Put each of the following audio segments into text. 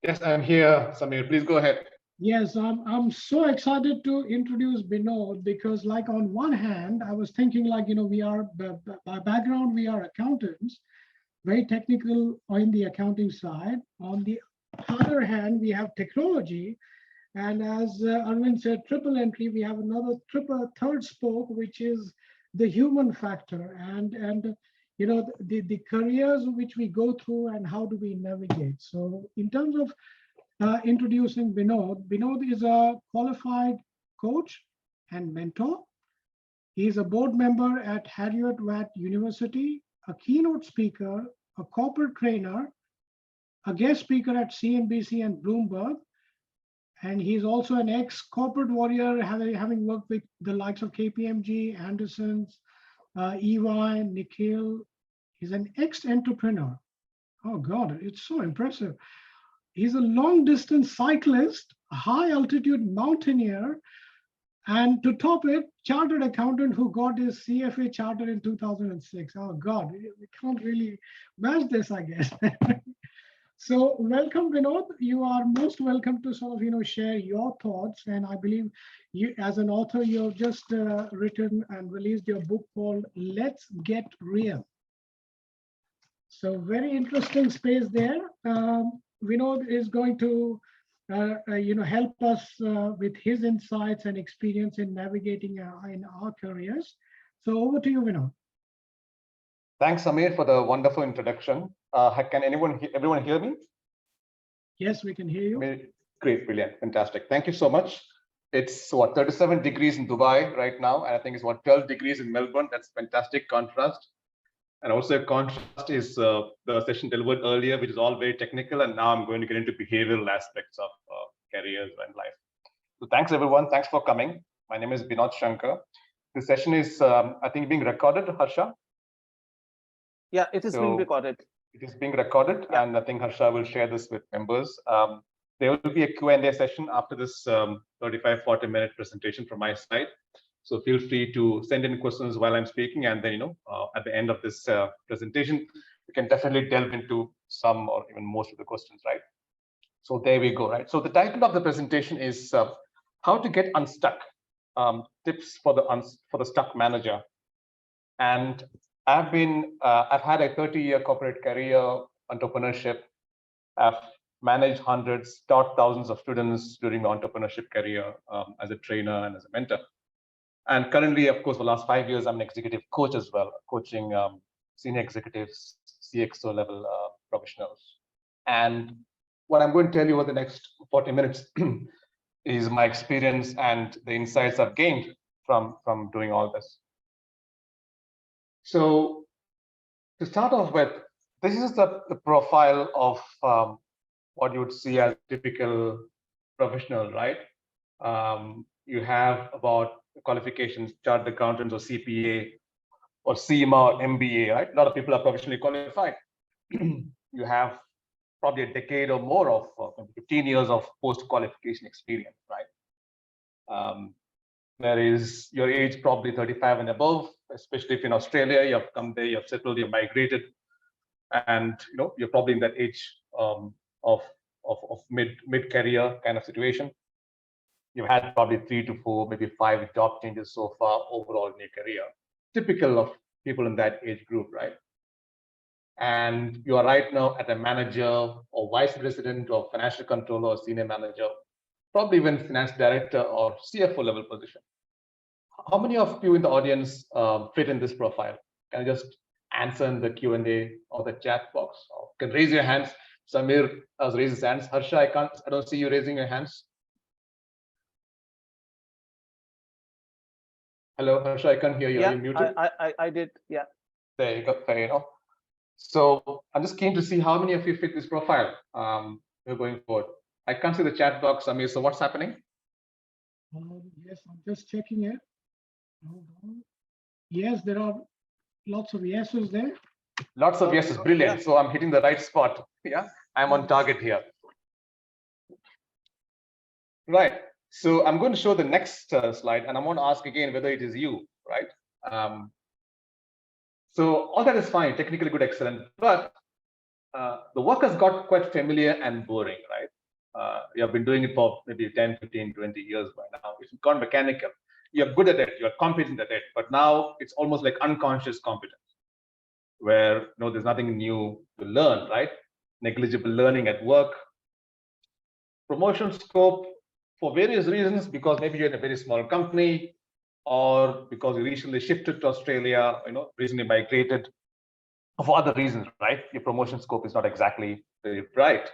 Yes, I'm here, Samir. Please go ahead. Yes, I'm so excited to introduce Binod because, like, on one hand, I was thinking, like, we are by background, we are accountants, very technical in the accounting side. On the other hand, we have technology, and as Arvind said, triple entry, we have another third spoke, which is the human factor, and the careers which we go through and how do we navigate. So, in terms of introducing Binod. Binod is a qualified coach and mentor. He is a board member at Heriot-Watt University, a keynote speaker, a corporate trainer, a guest speaker at CNBC and Bloomberg, and he's also an ex-corporate warrior, having worked with the likes of KPMG, Andersons, EY, Nikhil. He's an ex-entrepreneur. Oh God, it's so impressive. He's a long distance cyclist, a high altitude mountaineer, and to top it, chartered accountant who got his CFA charter in 2006. Oh God, we can't really match this, I guess. So welcome, Binod. You are most welcome to sort of, share your thoughts. And I believe you, as an author, you've just written and released your book called Let's Get Real. So very interesting space there. Vinod is going to, help us with his insights and experience in navigating in our careers. So over to you, Vinod. Thanks, Samir, for the wonderful introduction. Can everyone hear me? Yes, we can hear you. Great, brilliant, fantastic. Thank you so much. It's 37 degrees in Dubai right now, and I think it's 12 degrees in Melbourne. That's fantastic contrast. And also a contrast is the session delivered earlier, which is all very technical, and now I'm going to get into behavioral aspects of careers and life. So thanks, everyone. Thanks for coming. My name is Binod Shankar. This session is, I think, being recorded, Harsha? Yeah, it is being recorded. It is being recorded, yeah. And I think Harsha will share this with members. There will be a Q&A session after this 35-40 minute presentation from my side. So feel free to send in questions while I'm speaking, and then at the end of this presentation, we can definitely delve into some or even most of the questions, right? So there we go, right? So the title of the presentation is how to get unstuck, tips for the stuck manager. And I've had a 30-year corporate career, entrepreneurship. I've managed hundreds, taught thousands of students during my entrepreneurship career as a trainer and as a mentor. And currently, of course, for the last 5 years, I'm an executive coach as well, coaching senior executives, CXO level professionals. And what I'm going to tell you over the next 40 minutes is my experience and the insights I've gained from doing all this. So to start off with, this is the profile of what you would see as typical professional, right? You have about qualifications, chartered accountants or CPA or CIMA or MBA, right? A lot of people are professionally qualified. You have probably a decade or more of 15 years of post-qualification experience, right? There is your age probably 35 and above, especially if in Australia, you have come there, you have settled, you've migrated, and you're probably in that age of mid-career kind of situation. You've had probably 3 to 4, maybe 5 job changes so far overall in your career. Typical of people in that age group, right? And you are right now at a manager or vice president or financial controller or senior manager, probably even finance director or CFO level position. How many of you in the audience fit in this profile? Can you just answer in the Q&A or the chat box? Or can raise your hands. Samir has raised his hands. Harsha, I don't see you raising your hands. Hello, Harsha, I can't hear you. Yeah, are you muted? I did, yeah. There you go, there you go. So I'm just keen to see how many of you fit this profile. We're going forward. I can't see the chat box, Samir, so what's happening? Yes, I'm just checking it. Yes, there are lots of yeses there. Lots of yeses, brilliant. Yeah. So I'm hitting the right spot. Yeah, I'm on target here. Right. So I'm going to show the next slide, and I'm going to ask again whether it is you, right? So all that is fine, technically good, excellent. But the work has got quite familiar and boring, right? You have been doing it for maybe 10, 15, 20 years by now. It's gone mechanical. You're good at it, you're competent at it, but now it's almost like unconscious competence, where there's nothing new to learn, right? Negligible learning at work. Promotion scope for various reasons, because maybe you're in a very small company, or because you recently shifted to Australia, recently migrated, for other reasons, right? Your promotion scope is not exactly very bright,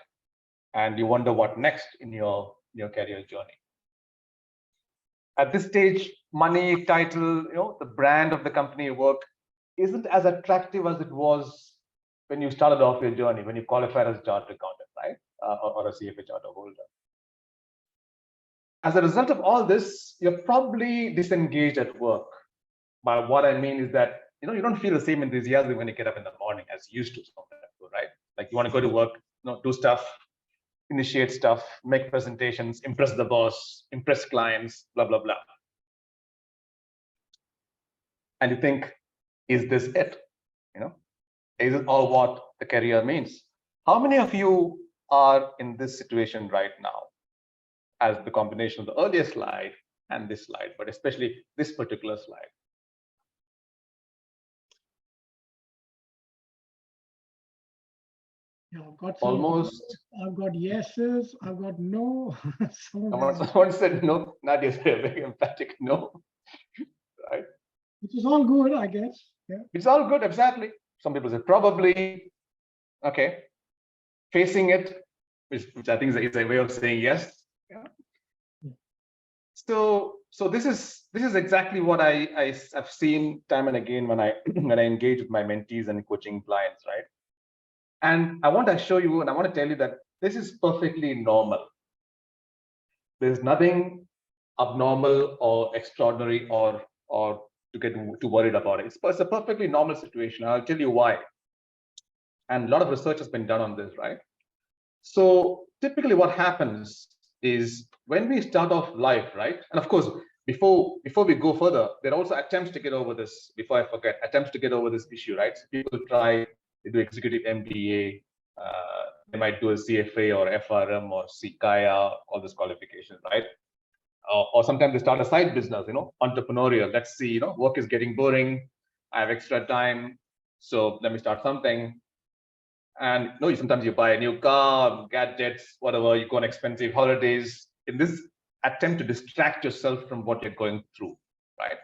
and you wonder what next in your career journey. At this stage, money, title, the brand of the company you work isn't as attractive as it was when you started off your journey, when you qualified as a chartered accountant, right? Or a CFA charter holder. As a result of all this, you're probably disengaged at work. But what I mean is that you don't feel the same enthusiasm when you get up in the morning as you used to, right? Like you want to go to work, do stuff, initiate stuff, make presentations, impress the boss, impress clients, blah, blah, blah. And you think, is this it? Is it all what the career means? How many of you are in this situation right now, as the combination of the earlier slide and this slide, but especially this particular slide? Yeah, I've got almost. I've got yeses. I've got no. Someone said no. Nadia said a very emphatic no. Right. Which is all good, I guess. Yeah. It's all good, exactly. Some people say probably. Okay. Facing it, which I think is a way of saying yes. Yeah. So this is exactly what I've seen time and again when I engage with my mentees and coaching clients, right? And I want to show you, and I want to tell you that this is perfectly normal. There's nothing abnormal or extraordinary or to get too worried about it. It's a perfectly normal situation. I'll tell you why. And a lot of research has been done on this, right? So typically what happens is when we start off life, right? And of course, before we go further, there are also attempts to get over this, before I forget, attempts to get over this issue, right? So people try, they do executive MBA, they might do a CFA or FRM or CKIA, all these qualifications, right? Or sometimes they start a side business, entrepreneurial. Let's see, work is getting boring. I have extra time, so let me start something. And sometimes you buy a new car, gadgets, whatever, you go on expensive holidays in this attempt to distract yourself from what you're going through, right?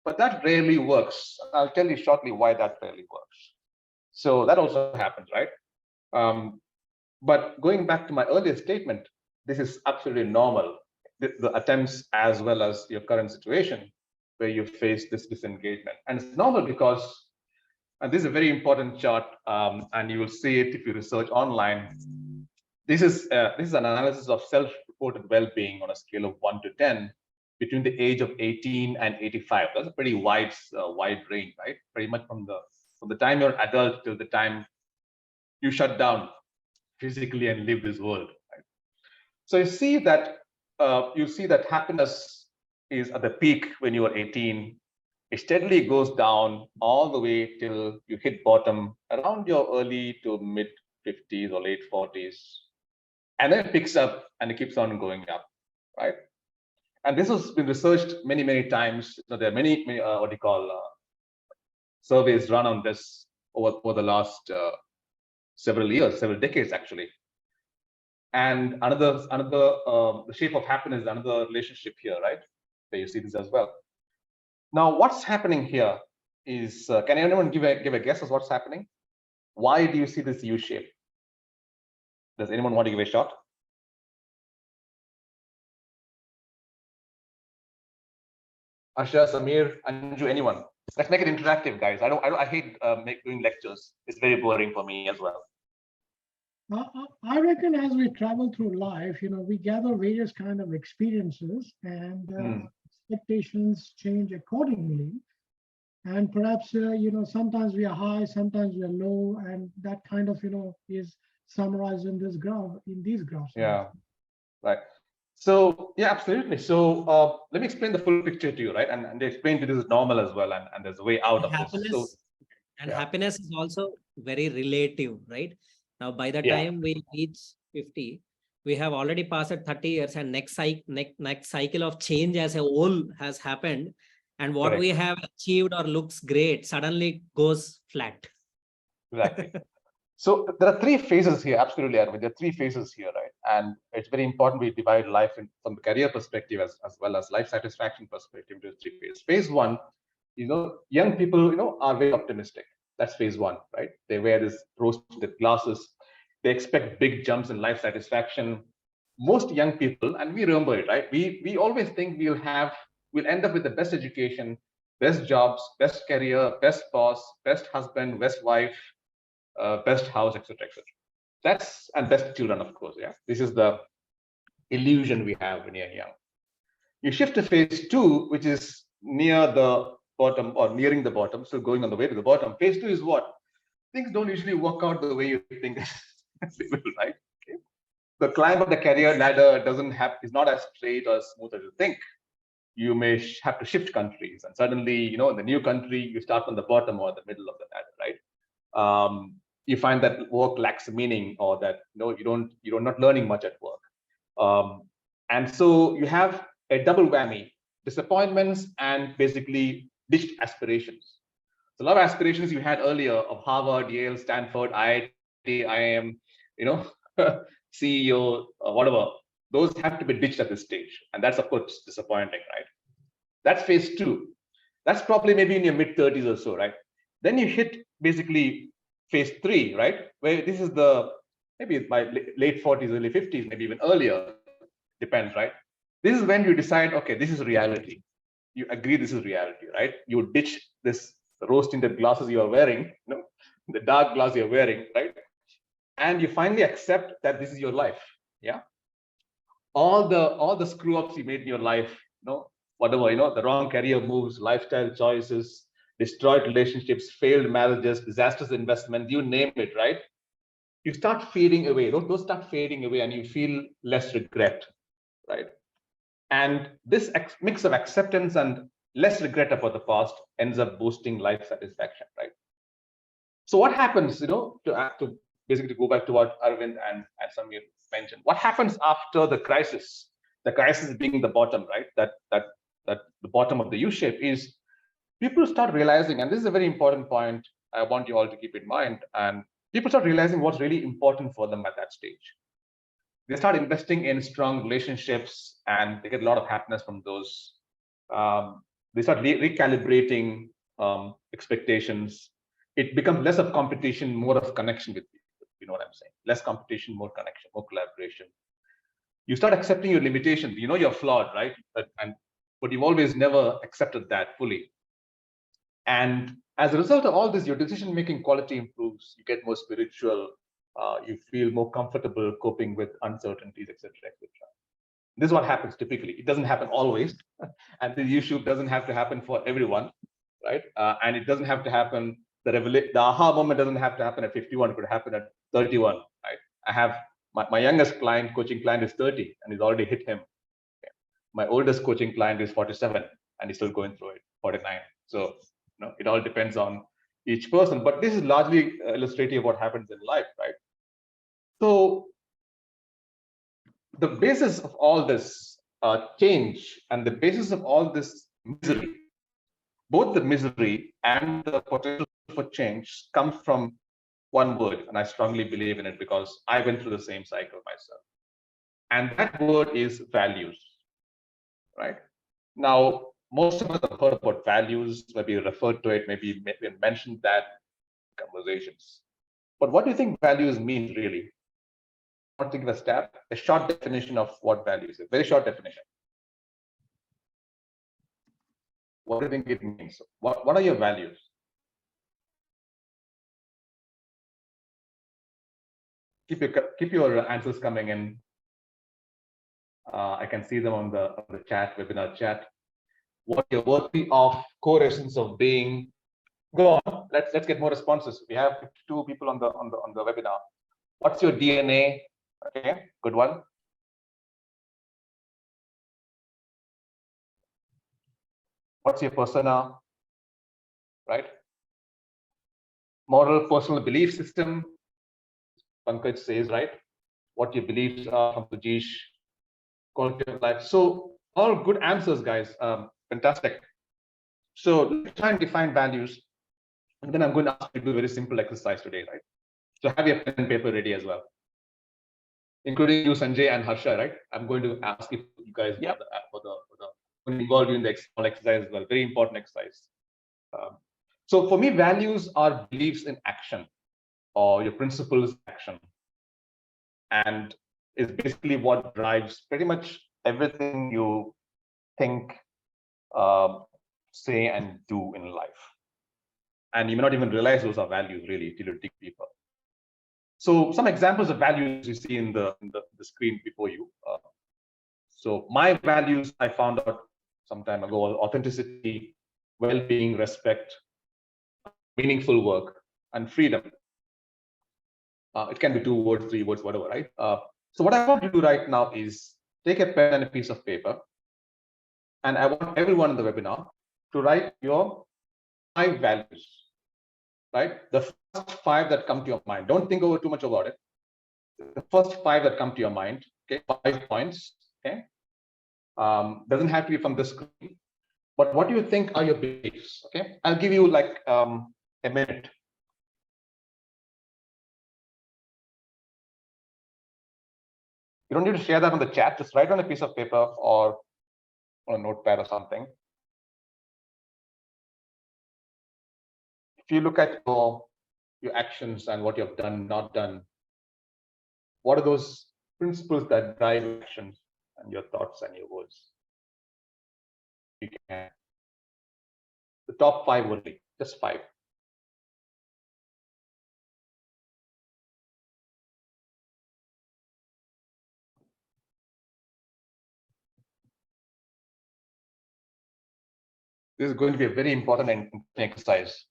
But that rarely works. I'll tell you shortly why that rarely works. So that also happens, right? But going back to my earlier statement, this is absolutely normal. The attempts as well as your current situation where you face this disengagement. And it's normal because, and this is a very important chart, and you will see it if you research online. This is an analysis of self-reported well-being on a scale of 1 to 10 between the age of 18 and 85. That's a pretty wide range, right? Pretty much from the time you're an adult till the time you shut down physically and leave this world, right? So you see that happiness is at the peak when you are 18. It steadily goes down all the way till you hit bottom around your early to mid 50s or late 40s. And then it picks up and it keeps on going up, right? And this has been researched many, many times. So there are many surveys run on this over the last several years, several decades, actually. And the shape of happiness is another relationship here, right? There you see this as well. Now, what's happening here is, can anyone give a guess as what's happening? Why do you see this U shape? Does anyone want to give a shot? Asha, Samir, Anju, anyone? Let's make it interactive, guys. I hate doing lectures. It's very boring for me as well. I reckon as we travel through life, we gather various kind of experiences, and expectations change accordingly. And perhaps, sometimes we are high, sometimes we are low, and that kind of, is summarized in this graph, in these graphs. Yeah, right. So yeah, absolutely. So let me explain the full picture to you, right? And they explain that this is normal as well, and there's a way out of this. So And Yeah. happiness is also very relative, right? Now, by the Yeah. time we reach 50, we have already passed 30 years, and next cycle of change as a whole has happened. And what Correct. we have achieved or looks great suddenly goes flat. Exactly. So there are three phases here. Absolutely, Arvind. There are three phases here, right? And it's very important we divide life from the career perspective as well as life satisfaction perspective into three phases. Phase one, young people, are very optimistic. That's phase one, right? They wear this rose-tinted glasses. They expect big jumps in life satisfaction. Most young people, and we remember it, right? We always think we'll end up with the best education, best jobs, best career, best boss, best husband, best wife, best house, etc., etc. And best children, of course. Yeah, this is the illusion we have when you're young. You shift to phase two, which is near the bottom or nearing the bottom, so going on the way to the bottom. Phase two is what? Things don't usually work out the way you think they will, right? Okay. The climb of the career ladder is not as straight or smooth as you think. You may have to shift countries, and suddenly, in the new country, you start on the bottom or the middle of the ladder, right? You find that work lacks meaning, or that you're not learning much at work, and so you have a double whammy: disappointments and basically ditched aspirations. So a lot of aspirations you had earlier of Harvard, Yale, Stanford, IIT, IIM, you know, CEO, whatever, those have to be ditched at this stage, and that's of course disappointing, right? That's phase two. That's probably maybe in your mid-30s or so, right? Then you hit basically phase three, right? Where this is maybe my late 40s, early 50s, maybe even earlier, depends, right? This is when you decide, okay, this is reality. You agree this is reality, right? You ditch this rose-tinted glasses you are wearing, the dark glass you're wearing, right? And you finally accept that this is your life. Yeah. All the screw-ups you made in your life, whatever, the wrong career moves, lifestyle choices, destroyed relationships, failed marriages, disastrous investment, you name it, right? You start fading away. Those start fading away, and you feel less regret, right? And this mix of acceptance and less regret about the past ends up boosting life satisfaction, right? So what happens, to basically go back to what Arvind and Samir mentioned, what happens after the crisis? The crisis being the bottom, right? That the bottom of the U shape is people start realizing, and this is a very important point I want you all to keep in mind, and people start realizing what's really important for them at that stage. They start investing in strong relationships, and they get a lot of happiness from those. They start recalibrating expectations. It becomes less of competition, more of connection with people. You know what I'm saying? Less competition, more connection, more collaboration. You start accepting your limitations. You know you're flawed, right? But you've always never accepted that fully. And as a result of all this, your decision-making quality improves. You get more spiritual. You feel more comfortable coping with uncertainties, etc., etc. This is what happens typically. It doesn't happen always, and the issue doesn't have to happen for everyone, right? And it doesn't have to happen. The aha moment doesn't have to happen at 51. It could happen at 31, right? I have my youngest coaching client is 30, and he's already hit him. Okay. My oldest coaching client is 47, and he's still going through it, 49. So it all depends on each person, but this is largely illustrative of what happens in life, right? So the basis of all this change and the basis of all this misery, both the misery and the potential for change, comes from one word, and I strongly believe in it because I went through the same cycle myself. And that word is values, right? Now, most of us have heard about values, maybe referred to it, maybe mentioned that in conversations. But what do you think values means really? I want to give a stab, a short definition of what values is, a very short definition. What do you think it means? What are your values? Keep your answers coming in. I can see them on the chat, webinar chat. What you're worthy of, core essence of being. Go on. Let's get more responses. We have 52 people on the webinar. What's your DNA? Okay, good one. What's your persona? Right? Moral personal belief system, Pankaj says, right? What your beliefs are from Sujesh, quality of life. So all good answers, guys. Fantastic. So let's try and define values. And then I'm going to ask you to do a very simple exercise today, right? So have your pen and paper ready as well, including you, Sanjay and Harsha, right? I'm going to ask you guys for the involve you in the small exercise as well. Very important exercise. So for me, values are beliefs in action, or your principles in action, and is basically what drives pretty much everything you think, say, and do in life. And you may not even realize those are values really till you dig deeper. So some examples of values you see in the screen before you. So my values I found out some time ago are authenticity, well-being, respect, meaningful work, and freedom. It can be 2 words, 3 words, whatever, right? So what I want you to do right now is take a pen and a piece of paper, and I want everyone in the webinar to write your 5 values, right? The first 5 that come to your mind. Don't think over too much about it. The first 5 that come to your mind, okay, 5 points, okay? Doesn't have to be from the screen, but what do you think are your beliefs? Okay, I'll give you like a minute. You don't need to share that on the chat. Just write on a piece of paper or on a notepad or something. If you look at your actions and what you have done, not done, what are those principles that drive actions and your thoughts and your words? You can. The top 5 only, just 5. This is going to be a very important exercise.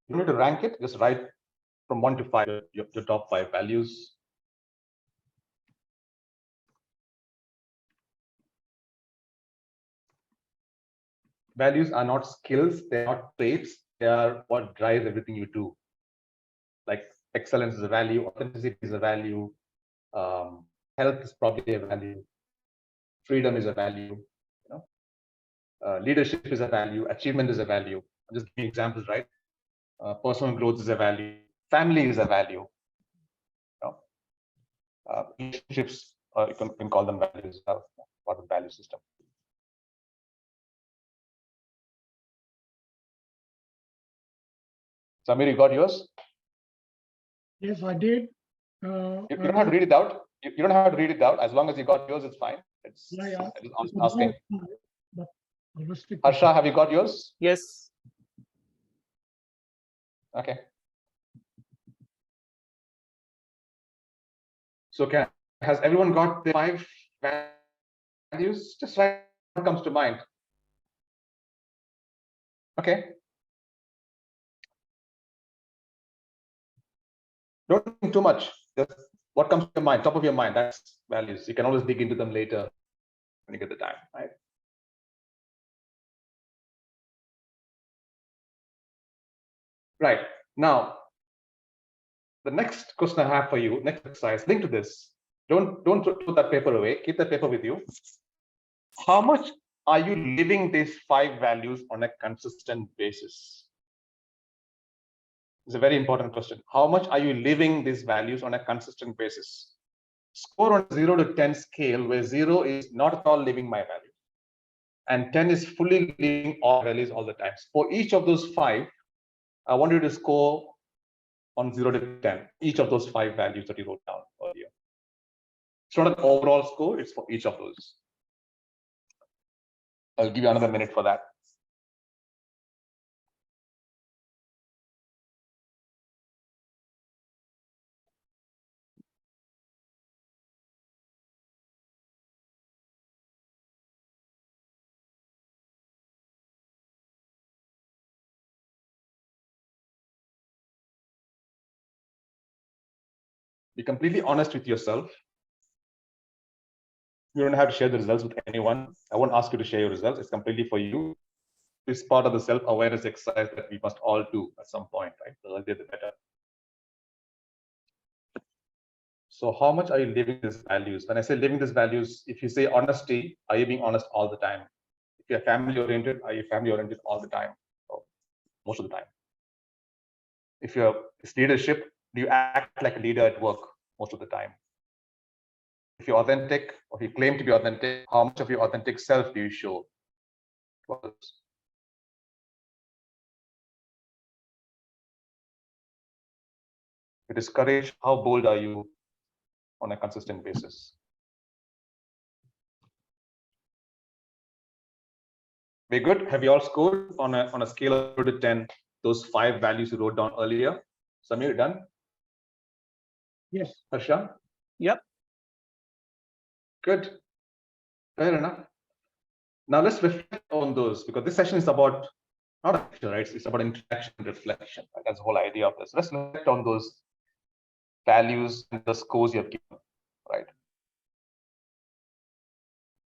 You need to rank it. Just write from 1 to 5 your top 5 values. Values are not skills, they're not traits, they are what drives everything you do. Like excellence is a value, authenticity is a value, health is probably a value, freedom is a value, you know, leadership is a value, achievement is a value. I'm just giving examples, right? Personal growth is a value, family is a value. You know? Relationships, you can call them values, part of the value system. Samir, you got yours? Yes, I did. You don't have to read it out. You don't have to read it out. As long as you got yours, it's fine. It's asking. But Harsha, have you got yours? Yes. Okay. So has everyone got the 5 values? Just write what comes to mind. Okay. Don't think too much. Just what comes to your mind, top of your mind, that's values. You can always dig into them later when you get the time, right? Right. Now, the next question I have for you, next exercise, link to this. Don't throw that paper away. Keep that paper with you. How much are you living these 5 values on a consistent basis? It's a very important question. How much are you living these values on a consistent basis? Score on 0 to 10 scale, where 0 is not at all living my value, and 10 is fully living all values all the time. For each of those 5, I want you to score on 0 to 10, each of those 5 values that you wrote down earlier. It's not an overall score, it's for each of those. I'll give you another minute for that. Be completely honest with yourself. You don't have to share the results with anyone. I won't ask you to share your results. It's completely for you. It's part of the self-awareness exercise that we must all do at some point, right? The earlier, the better. So how much are you living these values? When I say living these values, if you say honesty, are you being honest all the time? If you're family-oriented, are you family-oriented all the time? Or most of the time. If it's leadership, do you act like a leader at work most of the time? If you're authentic, or if you claim to be authentic, how much of your authentic self do you show to others? If it is courage, how bold are you on a consistent basis? We're good. Have you all scored on a scale of 0 to 10 those 5 values you wrote down earlier? Samir, done? Yes. Harsha? Yep. Good. Fair enough. Now let's reflect on those, because this session is about not action, right? It's about interaction and reflection. Right? That's the whole idea of this. Let's reflect on those values and the scores you have given, right?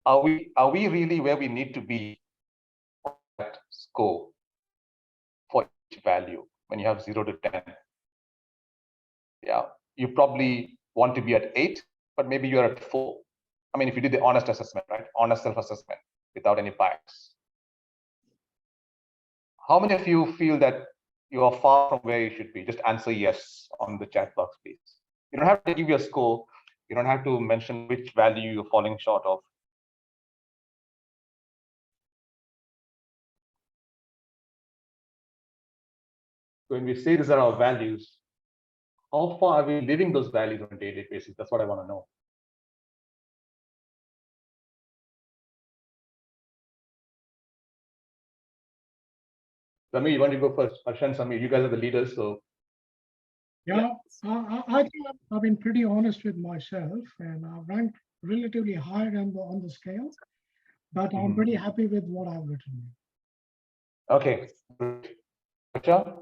Are we really where we need to be on that score for each value when you have 0 to 10? Yeah, you probably want to be at 8, but maybe you're at 4. I mean, if you did the honest assessment, right? Honest self-assessment without any bias. How many of you feel that you are far from where you should be? Just answer yes on the chat box, please. You don't have to give your score. You don't have to mention which value you're falling short of. So when we say these are our values, how far are we living those values on a daily basis? That's what I want to know. Samir, you want to go first? Harsha and Samir, you guys are the leaders, so. Yeah, I think I've been pretty honest with myself, and I've ranked relatively higher on the scale, but I'm pretty happy with what I've written. Okay. Harsha?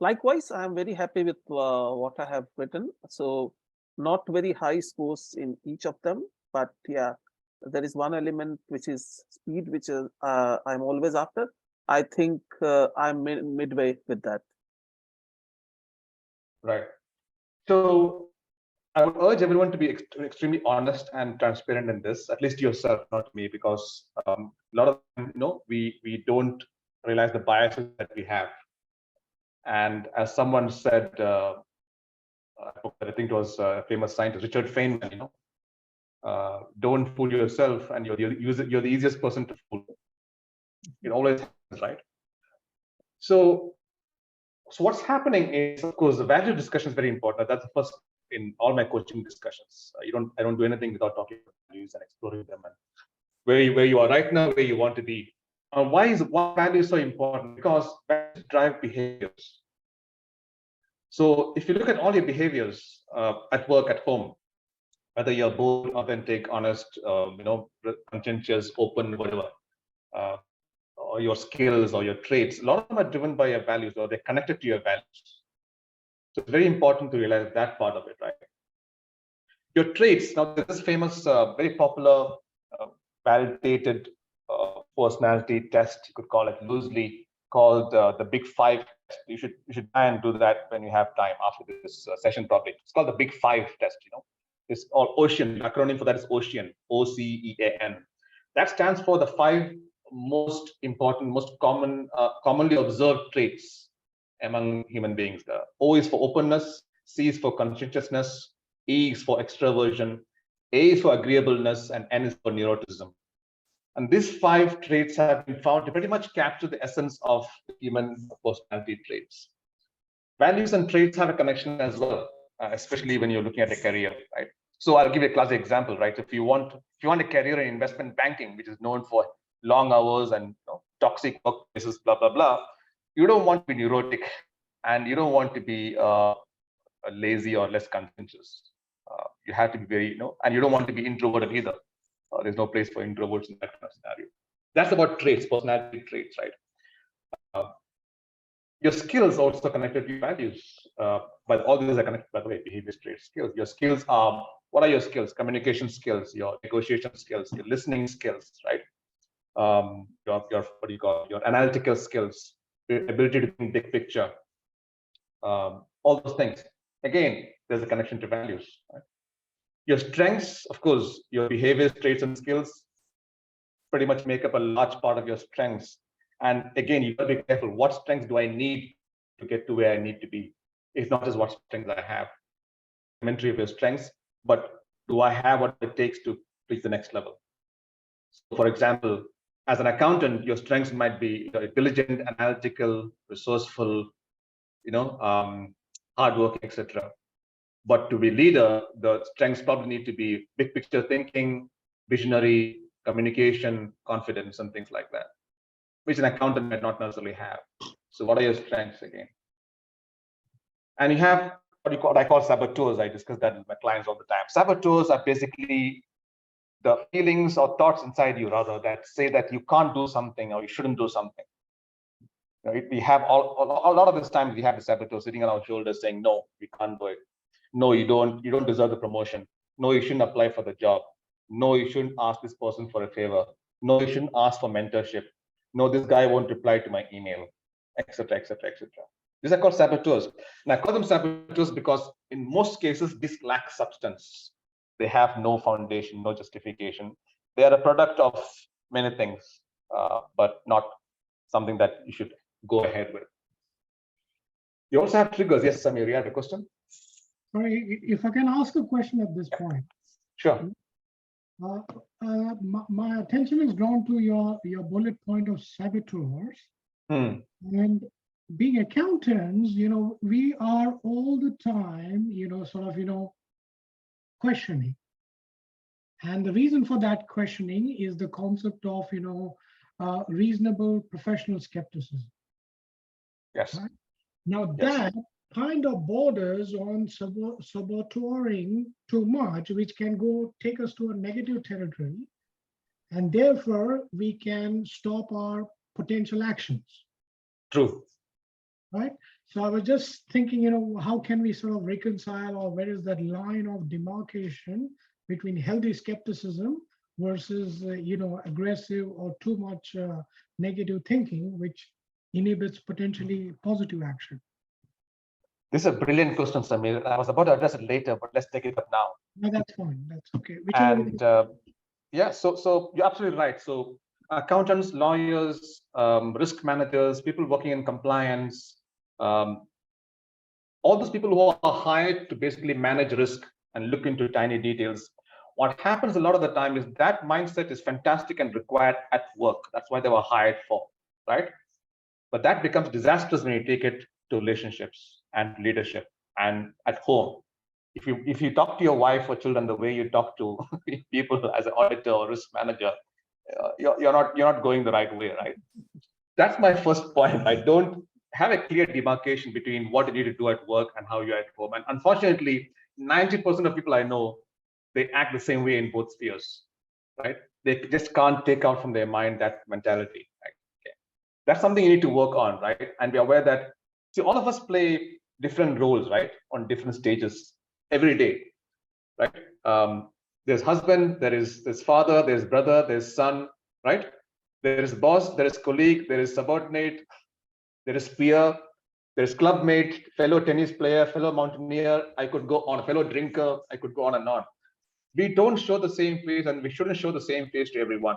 Likewise, I'm very happy with what I have written. So not very high scores in each of them, but yeah, there is one element which is speed, which is I'm always after. I think I'm midway with that. Right. So I would urge everyone to be extremely honest and transparent in this, at least yourself, not me, because a lot of them, we don't realize the biases that we have. And as someone said, I think it was a famous scientist, Richard Feynman, don't fool yourself, and you're the easiest person to fool. It always happens, right? So what's happening is, of course, the value discussion is very important. That's the first in all my coaching discussions. I don't do anything without talking about values and exploring them and where you are right now, where you want to be. Why value so important? Because values drive behaviors. So if you look at all your behaviors at work, at home, whether you're bold, authentic, honest, conscientious, open, whatever, or your skills or your traits, a lot of them are driven by your values, or they're connected to your values. So it's very important to realize that part of it, right? Your traits. Now, there's this famous, very popular, validated personality test, you could call it loosely, called the Big 5 test. You should try and do that when you have time after this session, probably. It's called the Big 5 test. It's all OCEAN. The acronym for that is OCEAN, OCEAN. That stands for the 5 most important, most commonly observed traits among human beings. The O is for openness, C is for conscientiousness, E is for extroversion, A is for agreeableness, and N is for neuroticism. And these 5 traits have been found to pretty much capture the essence of human personality traits. Values and traits have a connection as well, especially when you're looking at a career, right? So I'll give you a classic example, right? If you want a career in investment banking, which is known for long hours and toxic workplaces, blah, blah, blah, you don't want to be neurotic, and you don't want to be lazy or less conscientious. You have to be very, and you don't want to be introverted either. There's no place for introverts in that kind of scenario. That's about traits, personality traits, right? Your skills also connected to your values. But all these are connected, by the way, behavior traits, skills. Your skills are, what are your skills? Communication skills, your negotiation skills, your listening skills, right? Your what do you call it? Your analytical skills, your ability to think big picture, all those things. Again, there's a connection to values. Right? Your strengths, of course, your behavior traits and skills pretty much make up a large part of your strengths. And again, you got to be careful. What strengths do I need to get to where I need to be? It's not just what strengths I have, inventory of your strengths, but do I have what it takes to reach the next level? So for example, as an accountant, your strengths might be diligent, analytical, resourceful, hardworking, etc. But to be leader, the strengths probably need to be big picture thinking, visionary, communication, confidence, and things like that, which an accountant might not necessarily have. So what are your strengths again? And you have what I call saboteurs. I discuss that with my clients all the time. Saboteurs are basically the feelings or thoughts inside you, rather, that say that you can't do something or you shouldn't do something. Right? We have a lot of this time we have the saboteurs sitting on our shoulders saying, no, we can't do it. No, you don't deserve the promotion. No, you shouldn't apply for the job. No, you shouldn't ask this person for a favor. No, you shouldn't ask for mentorship. No, this guy won't reply to my email, etc., etc., etc. These are called saboteurs. And I call them saboteurs because in most cases, these lack substance. They have no foundation, no justification. They are a product of many things, but not something that you should go ahead with. You also have triggers. Yes, Samir, you have a question? Sorry, if I can ask a question at this point. Sure. My attention is drawn to your bullet point of saboteurs. And being accountants, we are all the time, questioning. And the reason for that questioning is the concept of, reasonable professional skepticism. Yes. Right? Now Yes. that kind of borders on saboteuring too much, which can take us to a negative territory, and therefore we can stop our potential actions. True. Right. So I was just thinking, how can we sort of reconcile, or where is that line of demarcation between healthy skepticism versus, aggressive or too much negative thinking, which inhibits potentially positive action? This is a brilliant question, Samir. I was about to address it later, but let's take it up now. No, that's fine. That's okay. And yeah, so you're absolutely right. So accountants, lawyers, risk managers, people working in compliance, all those people who are hired to basically manage risk and look into tiny details. What happens a lot of the time is that mindset is fantastic and required at work. That's why they were hired for, right? But that becomes disastrous when you take it to relationships and leadership and at home. If you talk to your wife or children the way you talk to people as an auditor or risk manager, you're not going the right way, right? That's my first point. I don't have a clear demarcation between what you need to do at work and how you're at home. And unfortunately, 90% of people I know, they act the same way in both spheres, right? They just can't take out from their mind that mentality. Right? Okay. That's something you need to work on, right? And be aware that, see, all of us play different roles, right? On different stages every day, right? There's husband, there's father, there's brother, there's son, right? There is boss, there is colleague, there is subordinate, there is peer, there's clubmate, fellow tennis player, fellow mountaineer. I could go on, fellow drinker. I could go on and on. We don't show the same face, and we shouldn't show the same face to everyone.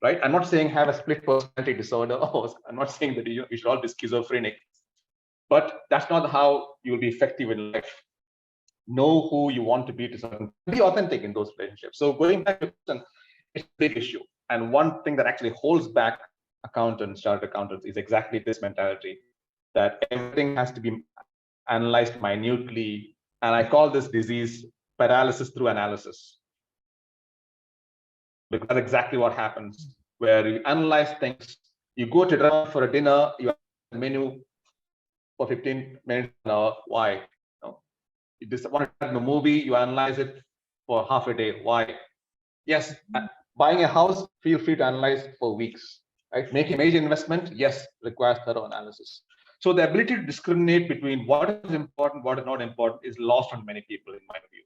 Right? I'm not saying have a split personality disorder. I'm not saying that you should all be schizophrenic. But that's not how you'll be effective in life. Know who you want to be be authentic in those relationships. So going back to the question, it's a big issue. And one thing that actually holds back accountants, chartered accountants, is exactly this mentality that everything has to be analyzed minutely. And I call this disease paralysis through analysis. Because that's exactly what happens, where you analyze things. You go to dinner for a dinner, you have a menu for 15 minutes an hour. Why? You just want to have a movie, you analyze it for half a day. Why? Yes, buying a house, feel free to analyze for weeks. right? Making a major investment, yes, requires thorough analysis. So the ability to discriminate between what is important, what is not important is lost on many people, in my view.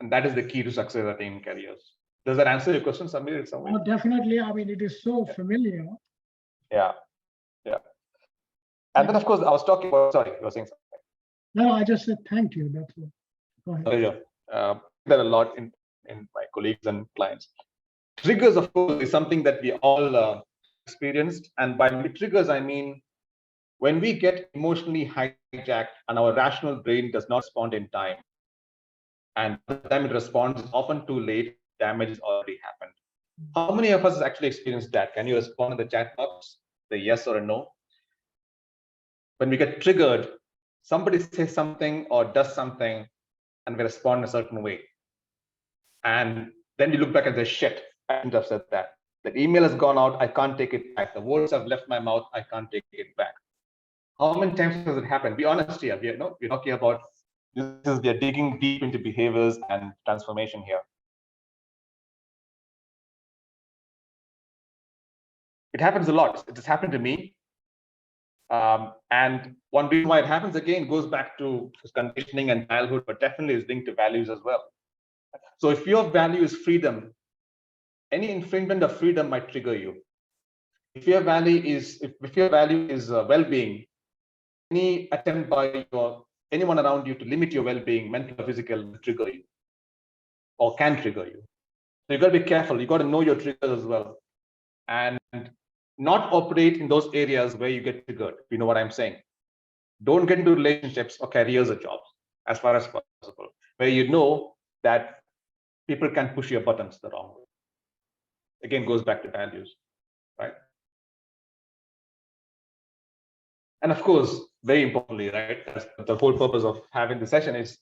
And that is the key to success, I think, in careers. Does that answer your question, Samir, in some way? Oh, definitely. I mean, it is so familiar. Yeah, yeah. And then, of course, I was talking about, sorry, you were saying something. No, I just said thank you. That's all. Go ahead. Pleasure. There are a lot in my colleagues and clients. Triggers, of course, is something that we all experienced. And by triggers, I mean, when we get emotionally hijacked and our rational brain does not respond in time, and by the time it responds, it's often too late, damage has already happened. How many of us has actually experienced that? Can you respond in the chat box, the yes or a no? When we get triggered, somebody says something or does something, and we respond in a certain way. And then we look back and say, shit, I shouldn't have said that. The email has gone out, I can't take it back. The words have left my mouth, I can't take it back. How many times has it happened? Be honest here. We're talking about we are digging deep into behaviors and transformation here. It happens a lot. It has happened to me. And one reason why it happens again goes back to conditioning and childhood, but definitely is linked to values as well. So if your value is freedom, any infringement of freedom might trigger you. If your value is well-being, any attempt by anyone around you to limit your well-being, mental or physical, will trigger you or can trigger you. So you got to be careful. You got to know your triggers as well, and not operate in those areas where you get triggered. You know what I'm saying? Don't get into relationships or careers or jobs as far as possible, where you know that people can push your buttons the wrong way. Again, goes back to values, right? And of course, very importantly, right, the whole purpose of having the session is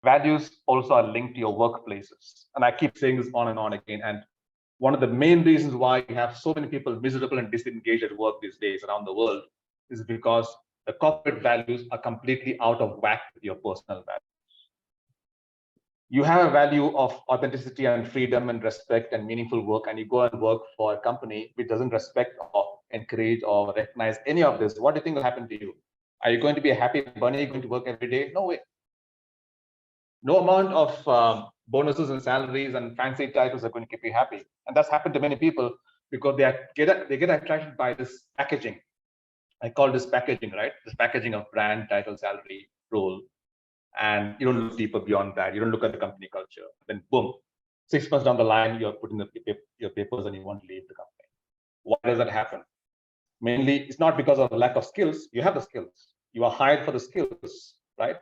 values also are linked to your workplaces. And I keep saying this on and on again. And one of the main reasons why you have so many people miserable and disengaged at work these days around the world is because the corporate values are completely out of whack with your personal values. You have a value of authenticity and freedom and respect and meaningful work, and you go and work for a company which doesn't respect or encourage or recognize any of this. What do you think will happen to you? Are you going to be a happy bunny going to work every day? No way. No amount of bonuses and salaries and fancy titles are going to keep you happy. And that's happened to many people because they get attracted by this packaging. I call this packaging, right? This packaging of brand, title, salary, role. And you don't look deeper beyond that. You don't look at the company culture. Then boom, 6 months down the line, you're putting your papers and you want to leave the company. Why does that happen? Mainly, it's not because of lack of skills. You have the skills. You are hired for the skills, right?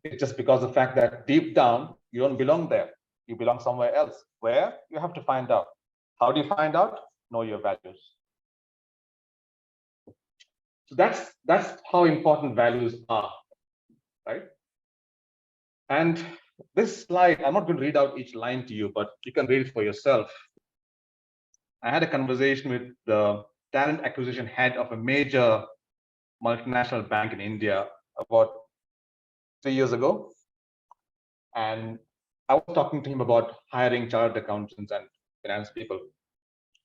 It's just because of the fact that deep down, you don't belong there. You belong somewhere else. Where? You have to find out. How do you find out? Know your values. So that's how important values are, right? And this slide, I'm not going to read out each line to you, but you can read it for yourself. I had a conversation with the talent acquisition head of a major multinational bank in India about 3 years ago. And I was talking to him about hiring chartered accountants and finance people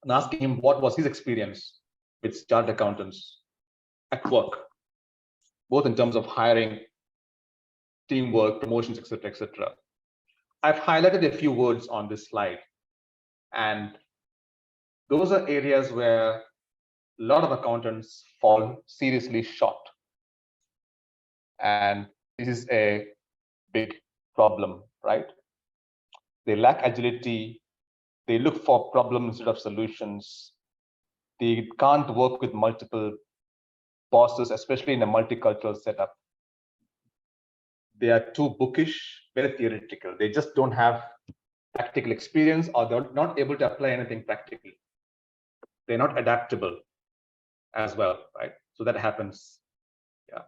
and asking him what was his experience with chartered accountants at work, both in terms of hiring, teamwork, promotions, etc., etc. I've highlighted a few words on this slide, and those are areas where a lot of accountants fall seriously short. And this is a big problem, right? They lack agility. They look for problems instead of solutions. They can't work with multiple bosses, especially in a multicultural setup. They are too bookish, very theoretical. They just don't have practical experience, or they're not able to apply anything practically. They're not adaptable as well, right? So that happens. Yeah.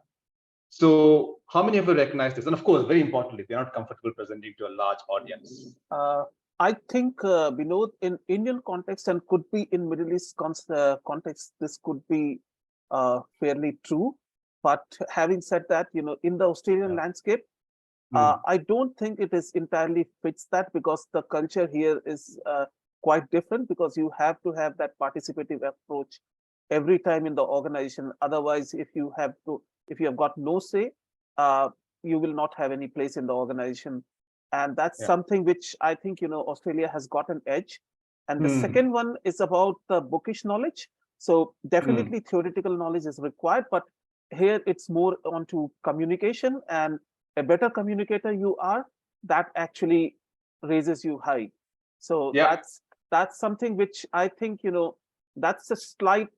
So how many of you recognize this? And of course, very importantly, they're not comfortable presenting to a large audience. I think, Binod, in Indian context and could be in Middle East context, this could be fairly true. But having said that, in the Australian landscape, I don't think it is entirely fits that, because the culture here is quite different, because you have to have that participative approach every time in the organization. Otherwise, if you have got no say, you will not have any place in the organization. And that's something which I think, Australia has got an edge. And the second one is about the bookish knowledge. So definitely theoretical knowledge is required, but here it's more onto communication, and a better communicator you are, that actually raises you high. So that's something which I think, that's a slight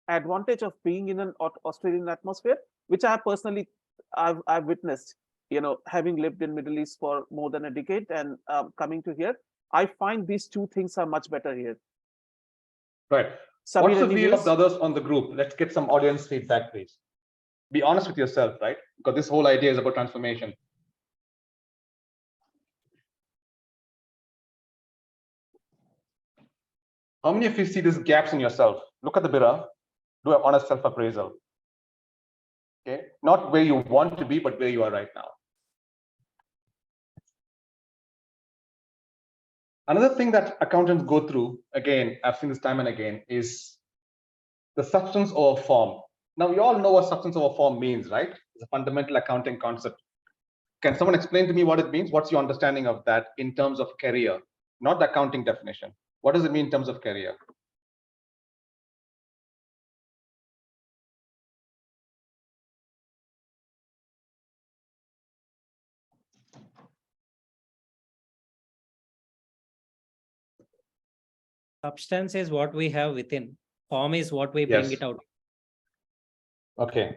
advantage of being in an Australian atmosphere, which I personally I've witnessed, having lived in Middle East for more than a decade, and coming to here, I find these two things are much better here. Right. Samir, what's the any view views? of the others on the group? Let's get some audience feedback, please. Be honest with yourself, right? Because this whole idea is about transformation. How many of you see these gaps in yourself? Look at the mirror, do an honest self-appraisal. Okay, not where you want to be, but where you are right now. Another thing that accountants go through, again, I've seen this time and again, is the substance over form. Now, we all know what substance over form means, right? It's a fundamental accounting concept. Can someone explain to me what it means? What's your understanding of that in terms of career, not the accounting definition? What does it mean in terms of career? Substance is what we have within. Form is what we bring it out. Okay,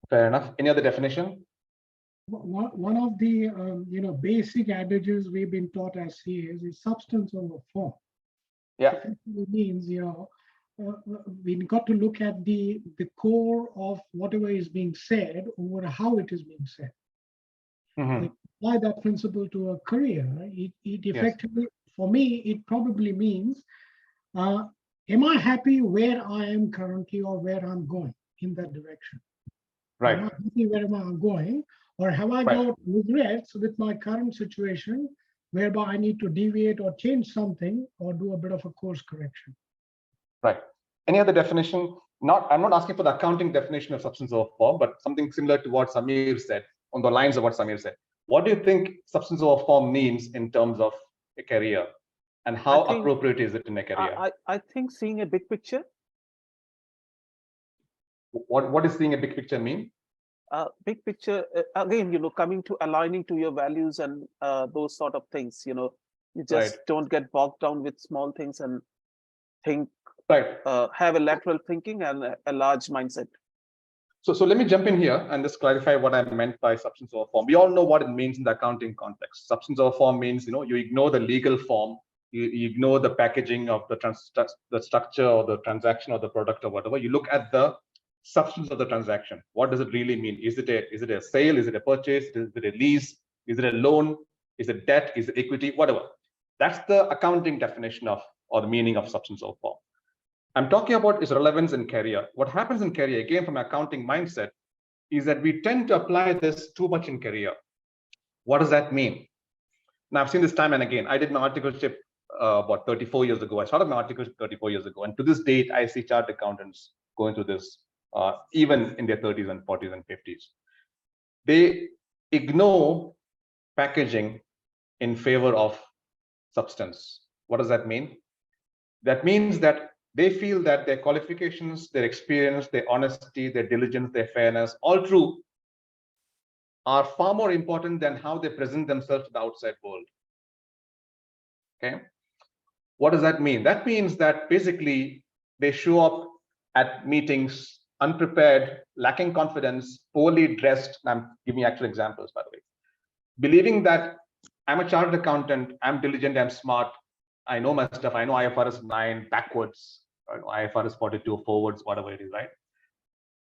fair enough. Any other definition? One of the basic adages we've been taught as CAs is substance over form. Yeah. It means we've got to look at the core of whatever is being said over how it is being said. Like, apply that principle to a career. It effectively, for me, it probably means, am I happy where I am currently or where I'm going in that direction? Right. Am I happy where am I going? Or have I got regrets with my current situation whereby I need to deviate or change something or do a bit of a course correction? Right. Any other definition? I'm not asking for the accounting definition of substance over form, but something similar to what Samir said, on the lines of what Samir said. What do you think substance over form means in terms of a career? And how appropriate is it in a career? I think seeing a big picture. What does seeing a big picture mean? Big picture, again, coming to aligning to your values and those sort of things, you just don't get bogged down with small things and think, have a lateral thinking and a large mindset. So let me jump in here and just clarify what I meant by substance over form. We all know what it means in the accounting context. Substance over form means, you ignore the legal form, you ignore the packaging of the structure or the transaction or the product or whatever. You look at the substance of the transaction. What does it really mean? Is it a sale? Is it a purchase? Is it a lease? Is it a loan? Is it debt? Is it equity? Whatever. That's the accounting definition of, or the meaning of substance over form. I'm talking about its relevance in career. What happens in career, again, from an accounting mindset, is that we tend to apply this too much in career. What does that mean? Now, I've seen this time and again. I did my articleship about 34 years ago. I started my articleship 34 years ago. And to this date, I see chartered accountants going through this, even in their 30s and 40s and 50s. They ignore packaging in favor of substance. What does that mean? That means that they feel that their qualifications, their experience, their honesty, their diligence, their fairness, all true, are far more important than how they present themselves to the outside world. Okay. What does that mean? That means that basically they show up at meetings unprepared, lacking confidence, poorly dressed. I'm giving actual examples, by the way. Believing that I'm a chartered accountant, I'm diligent, I'm smart, I know my stuff, I know IFRS 9 backwards, IFRS 42 forwards, whatever it is, right?